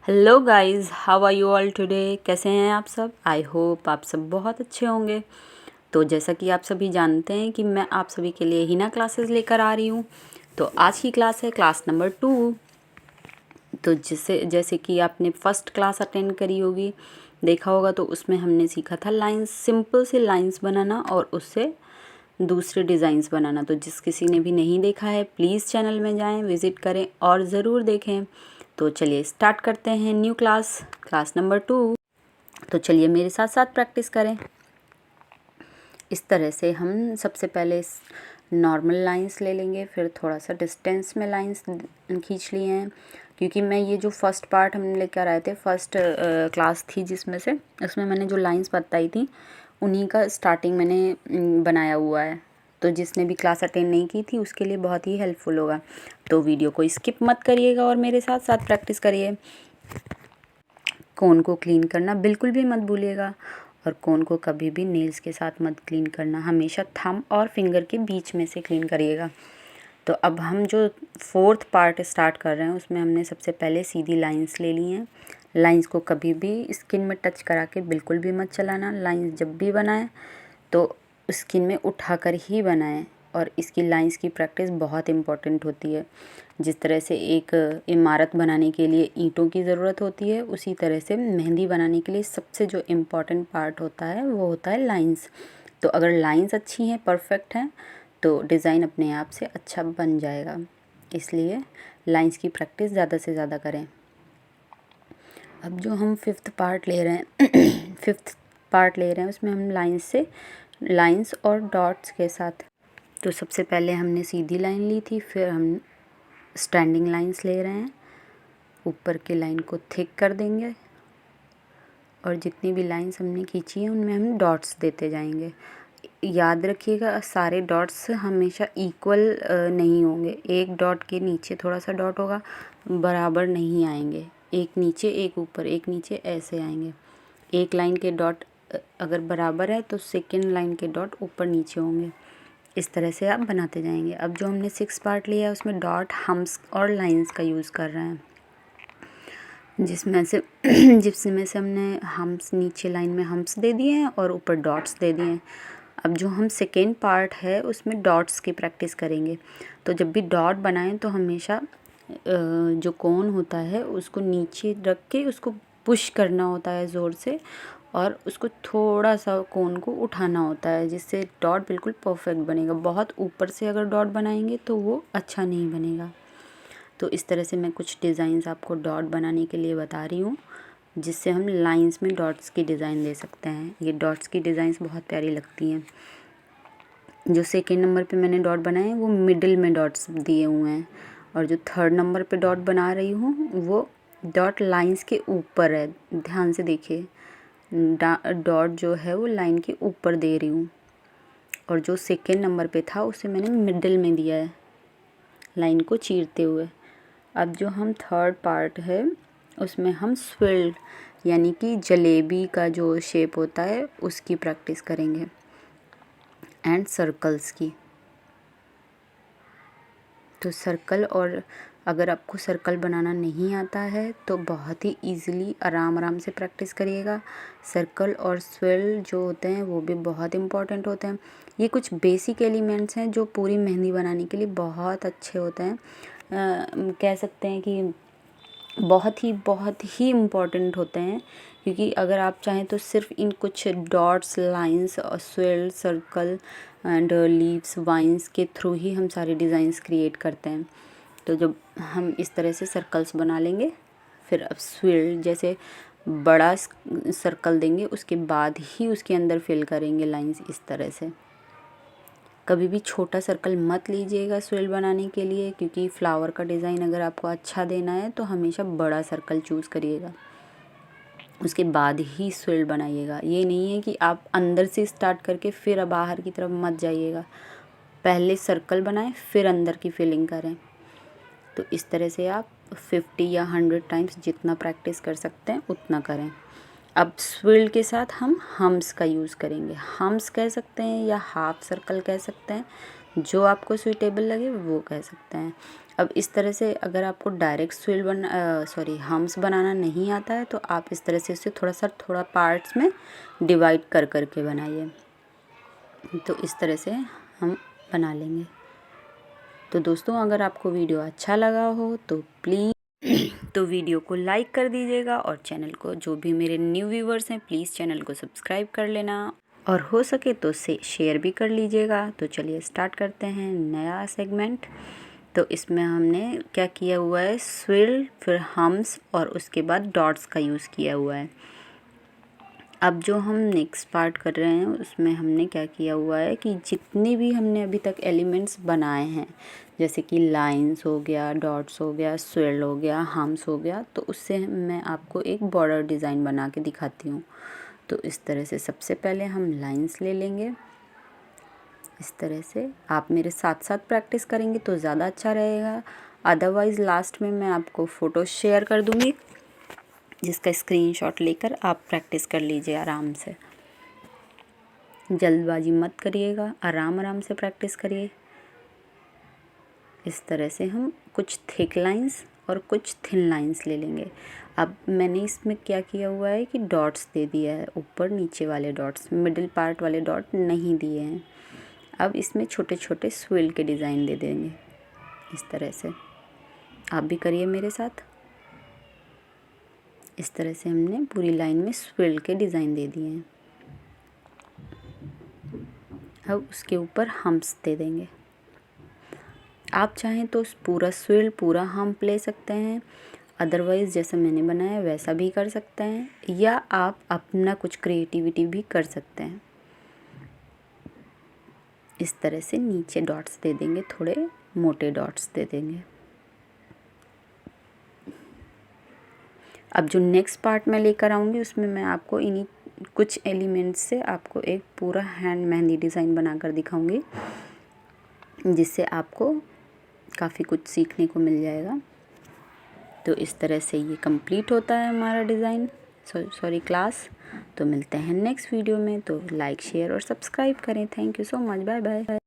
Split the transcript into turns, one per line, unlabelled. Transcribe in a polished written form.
Hello guys, how are you all today. कैसे हैं आप सब? आई होप आप सब बहुत अच्छे होंगे। तो जैसा कि आप सभी जानते हैं कि मैं आप सभी के लिए हिना क्लासेस लेकर आ रही हूँ। तो आज की क्लास है क्लास नंबर 2। तो जैसे कि आपने फर्स्ट क्लास अटेंड करी होगी, देखा होगा, तो उसमें हमने सीखा था लाइंस, सिंपल से लाइंस बनाना और उससे दूसरे डिज़ाइंस बनाना। तो जिस किसी ने भी नहीं देखा है प्लीज़ चैनल में जाएं, विज़िट करें और ज़रूर देखें। तो चलिए स्टार्ट करते हैं न्यू क्लास नंबर 2। तो चलिए मेरे साथ साथ प्रैक्टिस करें। इस तरह से हम सबसे पहले नॉर्मल लाइंस ले लेंगे, फिर थोड़ा सा डिस्टेंस में लाइंस खींच लिए हैं, क्योंकि मैं ये जो फर्स्ट पार्ट हम लेकर आए थे, फर्स्ट क्लास थी जिसमें से उसमें मैंने जो लाइंस बताई थी उन्हीं का स्टार्टिंग मैंने बनाया हुआ है। तो जिसने भी क्लास अटेंड नहीं की थी उसके लिए बहुत ही हेल्पफुल होगा। तो वीडियो को स्किप मत करिएगा और मेरे साथ साथ प्रैक्टिस करिए। कोन को क्लीन करना बिल्कुल भी मत भूलिएगा, और कोन को कभी भी नेल्स के साथ मत क्लीन करना, हमेशा थंब और फिंगर के बीच में से क्लीन करिएगा। तो अब हम जो फोर्थ पार्ट स्टार्ट कर रहे हैं उसमें हमने सबसे पहले सीधी लाइंस ले ली हैं। लाइंस को कभी भी स्किन में टच करा के बिल्कुल भी मत चलाना। लाइंस जब भी बनाएं तो स्किन में उठा कर ही बनाएं, और इसकी लाइंस की प्रैक्टिस बहुत इम्पॉर्टेंट होती है। जिस तरह से एक इमारत बनाने के लिए ईंटों की ज़रूरत होती है, उसी तरह से मेहंदी बनाने के लिए सबसे जो इम्पॉर्टेंट पार्ट होता है वो होता है लाइंस। तो अगर लाइंस अच्छी हैं, परफेक्ट हैं, तो डिज़ाइन अपने आप से अच्छा बन जाएगा। इसलिए लाइंस की प्रैक्टिस ज़्यादा से ज़्यादा करें। अब जो हम फिफ्थ पार्ट ले रहे हैं उसमें हम लाइंस और डॉट्स के साथ। तो सबसे पहले हमने सीधी लाइन ली थी, फिर हम स्टैंडिंग लाइंस ले रहे हैं। ऊपर की लाइन को थिक कर देंगे और जितनी भी लाइंस हमने खींची हैं उनमें हम डॉट्स देते जाएंगे। याद रखिएगा, सारे डॉट्स हमेशा इक्वल नहीं होंगे। एक डॉट के नीचे थोड़ा सा डॉट होगा, बराबर नहीं आएंगे। एक नीचे एक ऊपर, एक नीचे, ऐसे आएंगे। एक लाइन के डॉट अगर बराबर है तो सेकेंड लाइन के डॉट ऊपर नीचे होंगे। इस तरह से आप बनाते जाएंगे। अब जो हमने 6 पार्ट लिया है उसमें डॉट, हम्स और लाइंस का यूज़ कर रहे हैं, जिसमें से हमने हम्स, नीचे लाइन में हम्स दे दिए हैं और ऊपर डॉट्स दे दिए हैं। अब जो हम सेकेंड पार्ट है उसमें डॉट्स की प्रैक्टिस करेंगे। तो जब भी डॉट बनाएं तो हमेशा जो कोन होता है उसको नीचे रख के उसको पुश करना होता है ज़ोर से, और उसको थोड़ा सा कोन को उठाना होता है, जिससे डॉट बिल्कुल परफेक्ट बनेगा। बहुत ऊपर से अगर डॉट बनाएंगे तो वो अच्छा नहीं बनेगा। तो इस तरह से मैं कुछ डिज़ाइंस आपको डॉट बनाने के लिए बता रही हूँ, जिससे हम लाइंस में डॉट्स की डिज़ाइन दे सकते हैं। ये डॉट्स की डिज़ाइंस बहुत प्यारी लगती हैं। जो सेकेंड नंबर पे मैंने डॉट बनाए हैं वो मिडिल में डॉट्स दिए हुए हैं, और जो थर्ड नंबर पे डॉट बना रही हूँ वो डॉट लाइंस के ऊपर है। ध्यान से देखिए, डॉट जो है वो लाइन के ऊपर दे रही हूँ, और जो सेकेंड नंबर पे था उसे मैंने मिडिल में दिया है, लाइन को चीरते हुए। अब जो हम थर्ड पार्ट है उसमें हम स्विर्ल यानी कि जलेबी का जो शेप होता है उसकी प्रैक्टिस करेंगे, एंड सर्कल्स की। तो सर्कल, और अगर आपको सर्कल बनाना नहीं आता है तो बहुत ही इजीली आराम से प्रैक्टिस करिएगा। सर्कल और स्विर्ल जो होते हैं वो भी बहुत इम्पॉर्टेंट होते हैं। ये कुछ बेसिक एलिमेंट्स हैं जो पूरी मेहंदी बनाने के लिए बहुत अच्छे होते हैं। कह सकते हैं कि बहुत ही इम्पॉर्टेंट होते हैं, क्योंकि अगर आप चाहें तो सिर्फ इन कुछ डॉट्स, लाइंस और swirl, circle and leaves, vines के थ्रू ही हम सारे डिज़ाइंस क्रिएट करते हैं। तो जब हम इस तरह से सर्कल्स बना लेंगे, फिर अब स्विर्ल जैसे बड़ा सर्कल देंगे, उसके बाद ही उसके अंदर फिल करेंगे लाइंस इस तरह से। कभी भी छोटा सर्कल मत लीजिएगा स्विर्ल बनाने के लिए, क्योंकि फ्लावर का डिज़ाइन अगर आपको अच्छा देना है तो हमेशा बड़ा सर्कल चूज़ करिएगा, उसके बाद ही स्विर्ल बनाइएगा। ये नहीं है कि आप अंदर से स्टार्ट करके फिर बाहर की तरफ मत जाइएगा, पहले सर्कल बनाएं फिर अंदर की फिलिंग करें। तो इस तरह से आप 50 या 100 टाइम्स जितना प्रैक्टिस कर सकते हैं उतना करें। अब स्विर्ल के साथ हम हम्स का यूज़ करेंगे। हम्स कह सकते हैं या हाफ सर्कल कह सकते हैं। जो आपको सूटेबल लगे वो कह सकते हैं। अब इस तरह से अगर आपको डायरेक्ट स्विल हम्स बनाना नहीं आता है तो आप इस तरह से इसे थोड़ा पार्ट्स में डिवाइड कर के बनाइए। तो इस तरह से हम बना लेंगे। तो दोस्तों अगर आपको वीडियो अच्छा लगा हो तो प्लीज़ तो वीडियो को लाइक कर दीजिएगा और चैनल को, जो भी मेरे न्यू व्यूवर्स हैं, प्लीज़ चैनल को सब्सक्राइब कर लेना और हो सके तो शेयर भी कर लीजिएगा। तो चलिए स्टार्ट करते हैं नया सेगमेंट। तो इसमें हमने क्या किया हुआ है, स्विल, फिर हम्स और उसके बाद डॉट्स का यूज़ किया हुआ है। अब जो हम नेक्स्ट पार्ट कर रहे हैं उसमें हमने क्या किया हुआ है कि जितने भी हमने अभी तक एलिमेंट्स बनाए हैं, जैसे कि लाइंस हो गया, डॉट्स हो गया, स्विल हो गया, हम्स हो गया, तो उससे मैं आपको एक बॉर्डर डिज़ाइन बना के दिखाती हूँ। तो इस तरह से सबसे पहले हम लाइंस ले लेंगे। इस तरह से आप मेरे साथ साथ प्रैक्टिस करेंगे तो ज़्यादा अच्छा रहेगा। अदरवाइज़ लास्ट में मैं आपको फ़ोटो शेयर कर दूँगी, जिसका स्क्रीनशॉट लेकर आप प्रैक्टिस कर लीजिए आराम से। जल्दबाजी मत करिएगा, आराम से प्रैक्टिस करिए। इस तरह से हम कुछ थिक लाइंस और कुछ थिन लाइंस ले लेंगे। अब मैंने इसमें क्या किया हुआ है कि डॉट्स दे दिया है, ऊपर नीचे वाले डॉट्स, मिडिल पार्ट वाले डॉट नहीं दिए हैं। अब इसमें छोटे छोटे स्विल के डिज़ाइन दे देंगे। इस तरह से आप भी करिए मेरे साथ। इस तरह से हमने पूरी लाइन में स्विल के डिज़ाइन दे दिए हैं। अब उसके ऊपर हम्स दे देंगे। आप चाहें तो पूरा स्विल पूरा हम्प ले सकते हैं, अदरवाइज़ जैसा मैंने बनाया वैसा भी कर सकते हैं, या आप अपना कुछ क्रिएटिविटी भी कर सकते हैं। इस तरह से नीचे डॉट्स दे देंगे, थोड़े मोटे डॉट्स दे देंगे। अब जो नेक्स्ट पार्ट मैं लेकर आऊँगी उसमें मैं आपको इन्हीं कुछ एलिमेंट्स से आपको एक पूरा हैंड मेहंदी डिज़ाइन बनाकर दिखाऊंगी, जिससे आपको काफ़ी कुछ सीखने को मिल जाएगा। तो इस तरह से ये कंप्लीट होता है हमारा डिज़ाइन, क्लास। तो मिलते हैं नेक्स्ट वीडियो में। तो लाइक, शेयर और सब्सक्राइब करें। Thank you so much. Bye bye.